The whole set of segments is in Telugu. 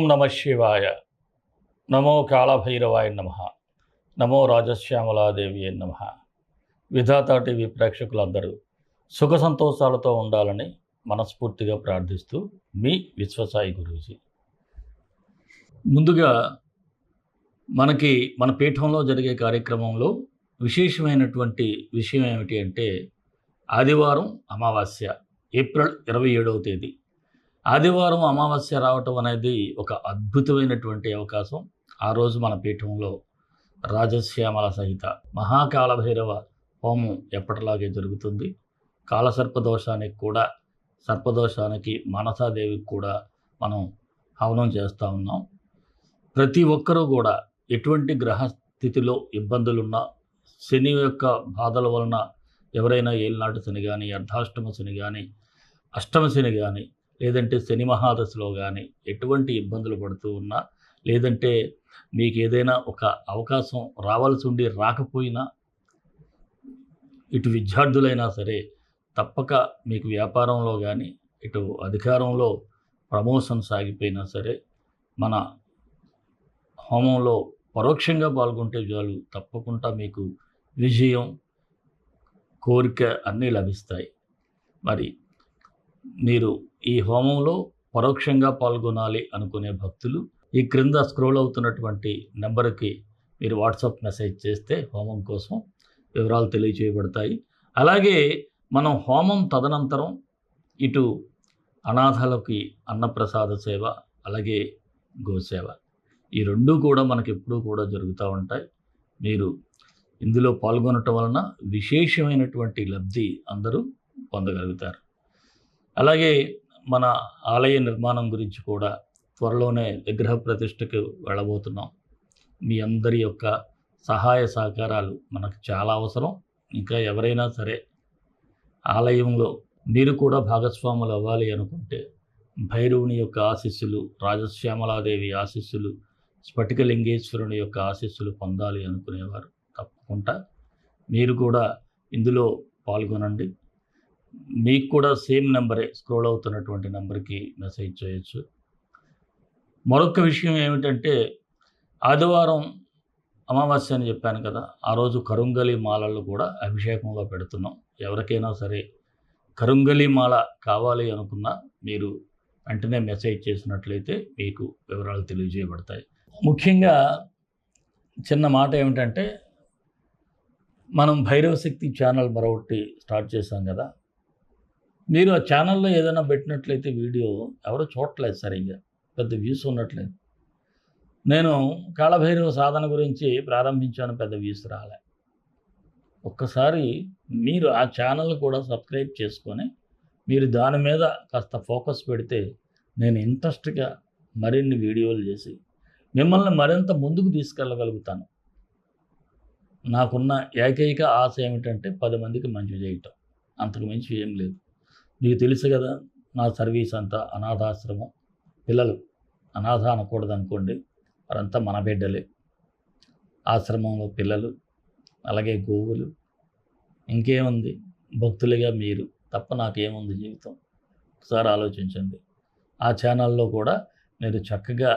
నమ శివాయ. నమో కాళభైరవాయ నమ. నమో రాజశ్యామలాదేవి నమ. విధాత టీవీ ప్రేక్షకులందరూ సుఖ సంతోషాలతో ఉండాలని మనస్ఫూర్తిగా ప్రార్థిస్తూ మీ విశ్వసాయి గురూజీ. ముందుగా మన పీఠంలో జరిగే కార్యక్రమంలో విశేషమైనటువంటి విషయం ఏమిటి అంటే, ఆదివారం అమావాస్య ఏప్రిల్ 27వ తేదీ ఆదివారం అమావాస్య రావటం అనేది ఒక అద్భుతమైనటువంటి అవకాశం. ఆ రోజు మన పీఠంలో రాజశ్యామల సహిత మహాకాళభైరవ హోమం ఎప్పటిలాగే జరుగుతుంది. సర్పదోషానికి మనసాదేవికి కూడా మనం హవనం చేస్తూ ఉన్నాం. ప్రతి ఒక్కరూ కూడా ఎటువంటి గ్రహస్థితిలో ఇబ్బందులున్నా, శని యొక్క బాధల వలన ఎవరైనా ఏలినాటి శని కానీ, అర్ధాష్టమ శని కానీ, అష్టమ శని కానీ, లేదంటే శని మహాదశలో కానీ ఎటువంటి ఇబ్బందులు పడుతూ ఉన్నా, లేదంటే మీకు ఏదైనా ఒక అవకాశం రావాల్సి ఉండి రాకపోయినా, ఇటు విద్యార్థులైనా సరే తప్పక మీకు వ్యాపారంలో కానీ, ఇటు అధికారంలో ప్రమోషన్ సాగిపోయినా సరే మన హోమంలో పరోక్షంగా పాల్గొంటే చాలు, తప్పకుండా మీకు విజయం, కోరిక అన్నీ లభిస్తాయి. మరి మీరు ఈ హోమంలో పరోక్షంగా పాల్గొనాలి అనుకునే భక్తులు ఈ క్రింద స్క్రోల్ అవుతున్నటువంటి నెంబర్కి మీరు వాట్సాప్ మెసేజ్ చేస్తే హోమం కోసం వివరాలు తెలియజేయబడతాయి. అలాగే మనం హోమం తదనంతరం ఇటు అనాథలకి అన్నప్రసాద సేవ, అలాగే గోసేవ, ఈ రెండూ కూడా మనకి ఎప్పుడూ కూడా జరుగుతూ ఉంటాయి. మీరు ఇందులో పాల్గొనటం వలన విశేషమైనటువంటి లబ్ధి అందరూ పొందగలుగుతారు. అలాగే మన ఆలయ నిర్మాణం గురించి కూడా త్వరలోనే విగ్రహ ప్రతిష్టకు వెళ్ళబోతున్నాం. మీ అందరి యొక్క సహాయ సహకారాలు మనకు చాలా అవసరం. ఇంకా ఎవరైనా సరే ఆలయంలో మీరు కూడా భాగస్వాములు అవ్వాలి అనుకుంటే, భైరవుని యొక్క ఆశీస్సులు, రాజశ్యామలాదేవి ఆశీస్సులు, స్ఫటికలింగేశ్వరుని యొక్క ఆశీస్సులు పొందాలి అనుకునేవారు తప్పకుండా మీరు కూడా ఇందులో పాల్గొనండి. మీకు కూడా సేమ్ నెంబరే, స్క్రోల్ అవుతున్నటువంటి నెంబర్కి మెసేజ్ చేయొచ్చు. మరొక విషయం ఏమిటంటే, ఆదివారం అమావాస్య అని చెప్పాను కదా, ఆ రోజు కరుంగలి మాలలు కూడా అభిషేకంలో పెడుతున్నాం. ఎవరికైనా సరే కరుంగలి మాల కావాలి అనుకున్నా మీరు వెంటనే మెసేజ్ చేసినట్లయితే మీకు వివరాలు తెలియజేయబడతాయి. ముఖ్యంగా చిన్న మాట ఏమిటంటే, మనం భైరవ శక్తి ఛానల్ మరొకటి స్టార్ట్ చేశాం కదా, మీరు ఆ ఛానల్లో ఏదైనా పెట్టినట్లయితే వీడియో ఎవరో చూడట్లేదు, సరిగ్గా పెద్ద వ్యూస్ ఉండట్లేదు. నేను కాళభైరవ సాధన గురించి ప్రారంభించాను, పెద్ద వ్యూస్ రాలే. ఒక్కసారి మీరు ఆ ఛానల్ కూడా సబ్స్క్రైబ్ చేసుకొని మీరు దాని మీద కాస్త ఫోకస్ పెడితే నేను ఇంట్రెస్ట్గా మరిన్ని వీడియోలు చేసి మిమ్మల్ని మరింత ముందుకు తీసుకెళ్ళగలుగుతాను. నాకున్న ఏకైక ఆశ ఏమిటంటే 10 మందికి మంచి చేయటం, అంతకు మించి ఏం లేదు. మీకు తెలుసు కదా, నా సర్వీస్ అంతా అనాథాశ్రమం. పిల్లలు అనాథ అనకూడదు అనుకోండి, వారంతా మన బిడ్డలే. ఆశ్రమంలో పిల్లలు, అలాగే గోవులు, ఇంకేముంది, భక్తులుగా మీరు తప్ప నాకేముంది జీవితం. ఒకసారి ఆలోచించండి. ఆ ఛానల్లో కూడా మీరు చక్కగా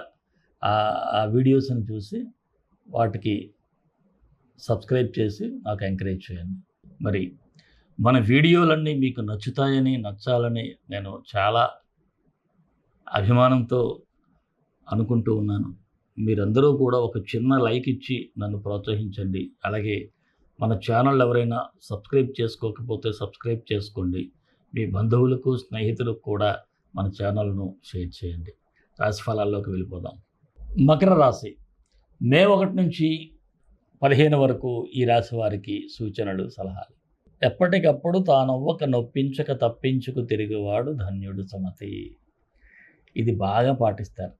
ఆ వీడియోస్ని చూసి వాటికి సబ్స్క్రైబ్ చేసి నాకు ఎంకరేజ్ చేయండి. మరి మన వీడియోలన్నీ మీకు నచ్చాలని నేను చాలా అభిమానంతో అనుకుంటూ ఉన్నాను. మీరందరూ కూడా ఒక చిన్న లైక్ ఇచ్చి నన్ను ప్రోత్సహించండి. అలాగే మన ఛానల్ ఎవరైనా సబ్స్క్రైబ్ చేసుకోకపోతే సబ్స్క్రైబ్ చేసుకోండి. మీ బంధువులకు, స్నేహితులకు కూడా మన ఛానల్ను షేర్ చేయండి. రాశి ఫలాల్లోకి వెళ్ళిపోదాం. మకర రాశి, మే 1 నుంచి 15 వరకు ఈ రాశి వారికి సూచనలు, సలహాలు. ఎప్పటికప్పుడు తానొవ్వక నొప్పించక తప్పించుకు తిరిగివాడు ధన్యుడు సమతి. ఇది బాగా పాటిస్తారు.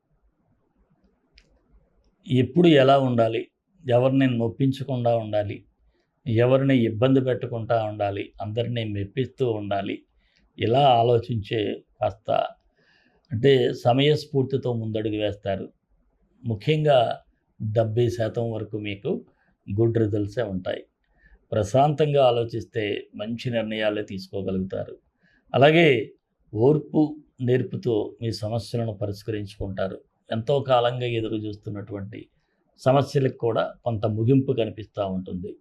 ఎప్పుడు ఎలా ఉండాలి, ఎవరిని నొప్పించకుండా ఉండాలి, ఎవరిని ఇబ్బంది పెట్టకుండా ఉండాలి, అందరినీ మెప్పిస్తూ ఉండాలి, ఇలా ఆలోచించే కాస్త అంటే సమయస్ఫూర్తితో ముందడుగు వేస్తారు. ముఖ్యంగా 70% వరకు మీకు గుడ్ రిజల్ట్సే ఉంటాయి. ప్రశాంతంగా ఆలోచిస్తే మంచి నిర్ణయాలే తీసుకోగలుగుతారు. అలాగే ఓర్పు, నేర్పుతో మీ సమస్యలను పరిష్కరించుకుంటారు. ఎంతో కాలంగా ఎదురు చూస్తున్నటువంటి సమస్యలకు కూడా కొంత ముగింపు కనిపిస్తూ ఉంటుంది.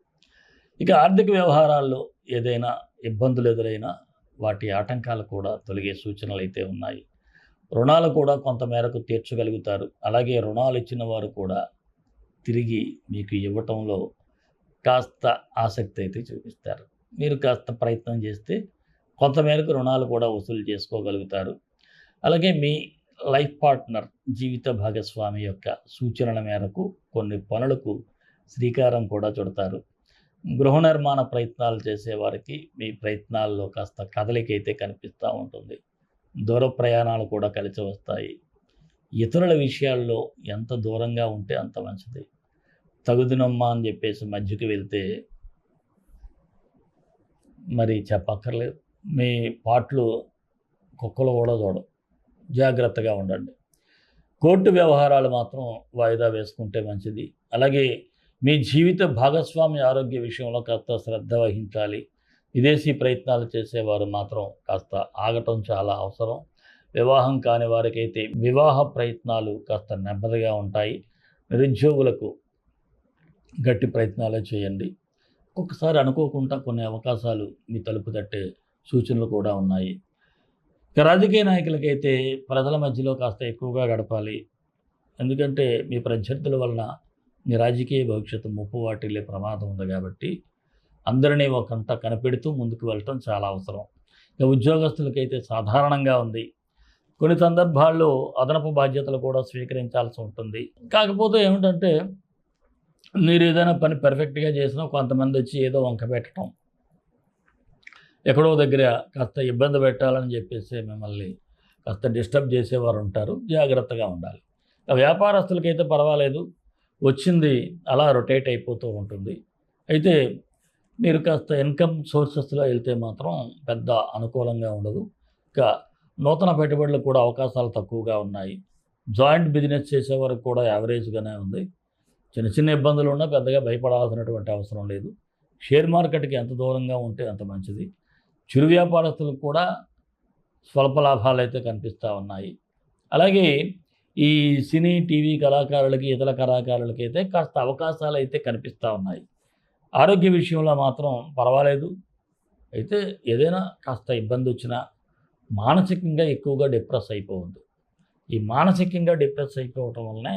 ఇక ఆర్థిక వ్యవహారాల్లో ఏదైనా ఇబ్బందులు ఎదురైనా వాటి ఆటంకాలు కూడా తొలగే సూచనలు అయితే ఉన్నాయి. రుణాలు కూడా కొంత మేరకు తీర్చగలుగుతారు. అలాగే రుణాలు ఇచ్చిన వారు కూడా తిరిగి మీకు ఇవ్వటంలో కాస్త ఆసక్తి అయితే చూపిస్తారు. మీరు కాస్త ప్రయత్నం చేస్తే కొంత మేరకు రుణాలు కూడా వసూలు చేసుకోగలుగుతారు. అలాగే మీ లైఫ్ పార్ట్నర్, జీవిత భాగస్వామి యొక్క సూచనల మేరకు కొన్ని పనులకు శ్రీకారం కూడా చుడతారు. గృహ నిర్మాణ ప్రయత్నాలు చేసేవారికి మీ ప్రయత్నాల్లో కాస్త కదలికైతే కనిపిస్తూ ఉంటుంది. దూర ప్రయాణాలు కూడా కలిసి వస్తాయి. ఇతరుల విషయాల్లో ఎంత దూరంగా ఉంటే అంత మంచిది. తగుదినమ్మా అని చెప్పేసి మధ్యకి వెళ్తే మరి చెప్పక్కర్లేదు. మీ పాటలు కుక్కలు కూడా చూడవు. జాగ్రత్తగా ఉండండి. కోర్టు వ్యవహారాలు మాత్రం వాయిదా వేసుకుంటే మంచిది. అలాగే మీ జీవిత భాగస్వామి ఆరోగ్య విషయంలో కాస్త శ్రద్ధ వహించాలి. విదేశీ ప్రయత్నాలు చేసేవారు మాత్రం కాస్త ఆగటం చాలా అవసరం. వివాహం కాని వారికైతే వివాహ ప్రయత్నాలు కాస్త నెమ్మదిగా ఉంటాయి. నిరుద్యోగులకు గట్టి ప్రయత్నాలే చేయండి. ఒక్కొక్కసారి అనుకోకుండా కొన్ని అవకాశాలు మీ తలుపు తట్టే సూచనలు కూడా ఉన్నాయి. ఇక రాజకీయ నాయకులకైతే ప్రజల మధ్యలో కాస్త ఎక్కువగా గడపాలి. ఎందుకంటే మీ ప్రత్యర్థుల వలన మీ రాజకీయ భవిష్యత్తు ముప్పు వాటిల్లే ప్రమాదం ఉంది కాబట్టి అందరినీ ఒకంట కనిపెడుతూ ముందుకు వెళ్ళటం చాలా అవసరం. ఇక ఉద్యోగస్తులకైతే సాధారణంగా ఉంది. కొన్ని సందర్భాల్లో అదనపు బాధ్యతలు కూడా స్వీకరించాల్సి ఉంటుంది. కాకపోతే ఏమిటంటే మీరు ఏదైనా పని పర్ఫెక్ట్గా చేసినా కొంతమంది వచ్చి ఏదో వంక పెట్టడం, ఎక్కడో దగ్గర కాస్త ఇబ్బంది పెట్టాలని చెప్పేసి మిమ్మల్ని కాస్త డిస్టర్బ్ చేసేవారు ఉంటారు. జాగ్రత్తగా ఉండాలి. వ్యాపారస్తులకైతే పర్వాలేదు, వచ్చింది అలా రొటేట్ అయిపోతూ ఉంటుంది. అయితే మీరు కాస్త ఇన్కమ్ సోర్సెస్లో వెళ్తే మాత్రం పెద్ద అనుకూలంగా ఉండదు. ఇక నూతన పెట్టుబడులకు కూడా అవకాశాలు తక్కువగా ఉన్నాయి. జాయింట్ బిజినెస్ చేసేవారికి కూడా యావరేజ్గానే ఉంది. చిన్న చిన్న ఇబ్బందులు ఉన్నా పెద్దగా భయపడాల్సినటువంటి అవసరం లేదు. షేర్ మార్కెట్కి ఎంత దూరంగా ఉంటే అంత మంచిది. చిరు వ్యాపారస్తులకు కూడా స్వల్ప లాభాలు అయితే కనిపిస్తూ ఉన్నాయి. అలాగే ఈ సినీ, టీవీ కళాకారులకి, ఇతర కళాకారులకి అయితే కాస్త అవకాశాలు అయితే కనిపిస్తూ ఉన్నాయి. ఆరోగ్య విషయంలో మాత్రం పర్వాలేదు. అయితే ఏదైనా కాస్త ఇబ్బంది వచ్చినా మానసికంగా ఎక్కువగా డిప్రెస్ అయిపోవద్దు. ఈ మానసికంగా డిప్రెస్ అయిపోవటం వల్లనే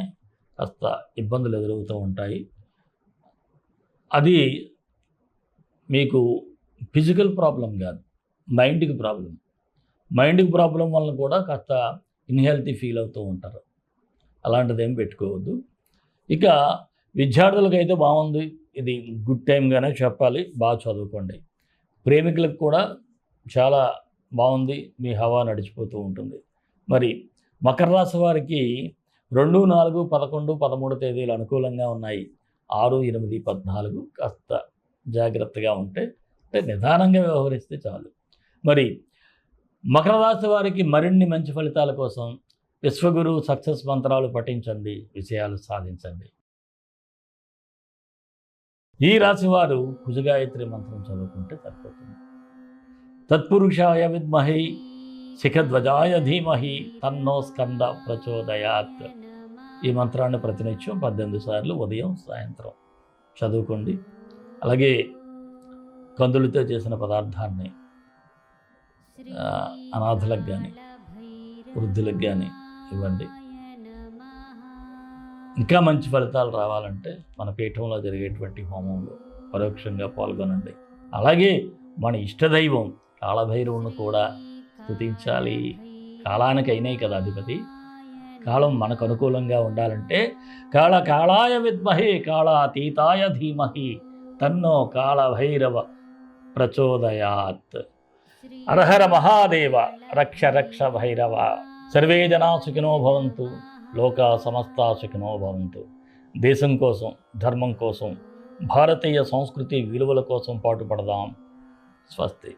కాస్త ఇబ్బందులు ఎదురవుతూ ఉంటాయి. అది మీకు ఫిజికల్ ప్రాబ్లం కాదు, మైండ్కి ప్రాబ్లం. మైండ్కి ప్రాబ్లం వల్ల కూడా కాస్త ఇన్హెల్తీ ఫీల్ అవుతూ ఉంటారు. అలాంటిదేం పెట్టుకోవద్దు. ఇక విద్యార్థులకైతే బాగుంది. ఇది గుడ్ టైంగానే చెప్పాలి. బాగా చదువుకోండి. ప్రేమికులకు కూడా చాలా బాగుంది. మీ హవా నడిచిపోతూ ఉంటుంది. మరి మకర రాశి వారికి 2, 4, 11, 13 తేదీలు అనుకూలంగా ఉన్నాయి. 6, 8, 14 కాస్త జాగ్రత్తగా ఉంటే, నిదానంగా వ్యవహరిస్తే చాలు. మరి మకర రాశి వారికి మరిన్ని మంచి ఫలితాల కోసం విశ్వగురు సక్సెస్ మంత్రాలు పఠించండి, విజయాలు సాధించండి. ఈ రాశివారు కుజగాయత్రి మంత్రం చదువుకుంటే సరిపోతుంది. తత్పురుషాయ విద్మహే శిఖధ్వజాయ ధీమహి తన్నో స్కంద ప్రచోదయాత్. ఈ మంత్రాన్ని ప్రతినిత్యం 18 సార్లు ఉదయం, సాయంత్రం చదువుకోండి. అలాగే కందులతో చేసిన పదార్థాన్ని అనాథలకు కానీ, వృద్ధులకు కానీ ఇవ్వండి. ఇంకా మంచి ఫలితాలు రావాలంటే మన పీఠంలో జరిగేటువంటి హోమంలో పరోక్షంగా పాల్గొనండి. అలాగే మన ఇష్టదైవం కాళభైరవుని కూడా స్తుతించాలి. కాలానికి అయినాయి కదా అధిపతి. కాలం మనకు అనుకూలంగా ఉండాలంటే కాళాయ విద్మహే కాళాతీతాయ ధీమహి తన్నో కాళభైరవ ప్రచోదయాత్. హరహర మహాదేవ రక్ష రక్ష భైరవ. సర్వే జనా సుఖినో భవంతు, లోకా సమస్తా సుఖినో భవంతు. దేశం కోసం, ధర్మం కోసం, భారతీయ సంస్కృతి విలువల కోసం పాటుపడదాం. స్వస్తి.